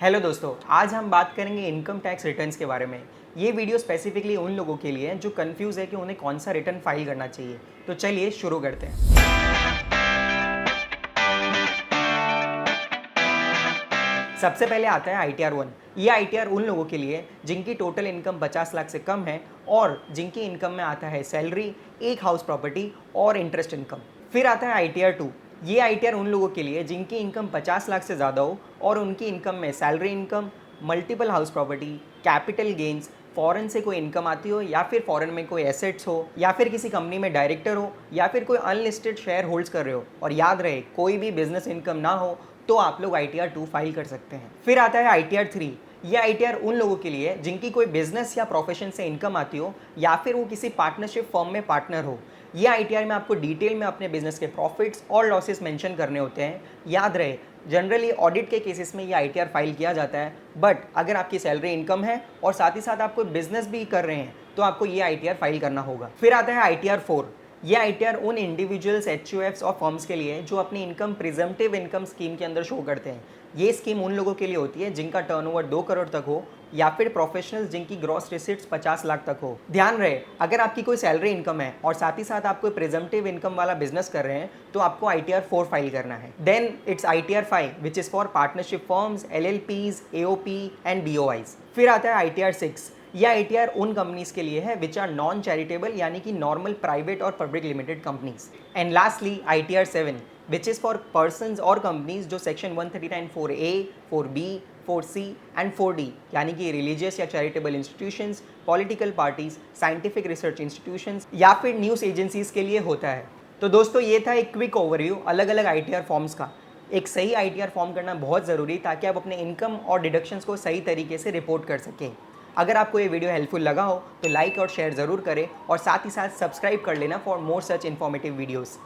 Hello दोस्तों, आज हम बात करेंगे इनकम टैक्स रिटर्न्स के बारे में। ये वीडियो स्पेसिफिकली उन लोगों के लिए है जो कंफ्यूज है कि उन्हें कौन सा रिटर्न फाइल करना चाहिए। तो चलिए शुरू करते हैं। सबसे पहले आता है ITR 1। ये ITR उन लोगों के लिए जिनकी टोटल इनकम 50 लाख से कम है और जिनकी इनकम में आता है सैलरी, एक हाउस प्रॉपर्टी और इंटरेस्ट इनकम। फिर आता है ITR 2। ये ITR उन लोगों के लिए जिनकी इनकम 50 लाख से ज़्यादा हो और उनकी इनकम में salary income, multiple house property, capital gains, foreign से कोई इनकम आती हो या फिर फॉरेन में कोई एसेट्स हो या फिर किसी कंपनी में डायरेक्टर हो या फिर कोई अनलिस्टेड शेयर होल्ड्स कर रहे हो और याद रहे कोई भी बिजनेस इनकम ना हो तो आप लोग ITR 2 फाइल कर सकते हैं। फिर आता है ITR 3। ये ITR उन लोगों के लिए जिनकी कोई बिजनेस या प्रोफेशन से इनकम आती हो या फिर वो किसी पार्टनरशिप फर्म में पार्टनर हो। ये ITR में आपको डिटेल में अपने बिजनेस के प्रॉफिट्स और लॉसेस मेंशन करने होते हैं। याद रहे जनरली ऑडिट के केसेस में ये ITR फाइल किया जाता है, बट अगर आपकी सैलरी इनकम है और साथ ही साथ आप कोई बिजनेस भी कर रहे हैं तो आपको ये ITR फाइल करना होगा। फिर आता है ITR 4। ये ITR उन इंडिविजुअल्स, HUFs और फर्म्स के लिए जो अपनी इनकम प्रिजम्पटिव इनकम स्कीम के अंदर शो करते हैं। ये स्कीम उन लोगों के लिए होती है जिनका टर्नओवर 2 करोड़ तक हो या फिर प्रोफेशनल्स जिनकी ग्रॉस रिसिट्स 50 लाख तक हो। ध्यान रहे अगर आपकी कोई सैलरी इनकम है और साथ ही साथ आप कोई प्रिजम्पटिव इनकम वाला बिजनेस कर रहे हैं तो आपको ITR 4 फाइल करना है। Then it's ITR 5 which is for partnership firms, LLPs, AOP and BOIs। फिर आता है ITR 6। यह ITR उन कंपनीज के लिए है विच आर नॉन चैरिटेबल यानी कि नॉर्मल प्राइवेट और public limited companies. And lastly ITR 7 which is for persons और कंपनीज जो section 139 4A, 4B, 4C and 4D यानी कि रिलीजियस या charitable institutions, political parties, scientific research institutions या फिर न्यूज़ एजेंसीज के लिए होता है। तो दोस्तों ये था एक क्विक ओवरव्यू अलग अलग ITR फॉर्म्स का। एक सही ITR फॉर्म करना बहुत ज़रूरी ताकि आप अपने इनकम और डिडक्शंस को सही तरीके से रिपोर्ट कर सकें। अगर आपको ये वीडियो हेल्पफुल लगा हो तो लाइक और शेयर ज़रूर करें और साथ ही साथ सब्सक्राइब कर लेना for more such informative videos.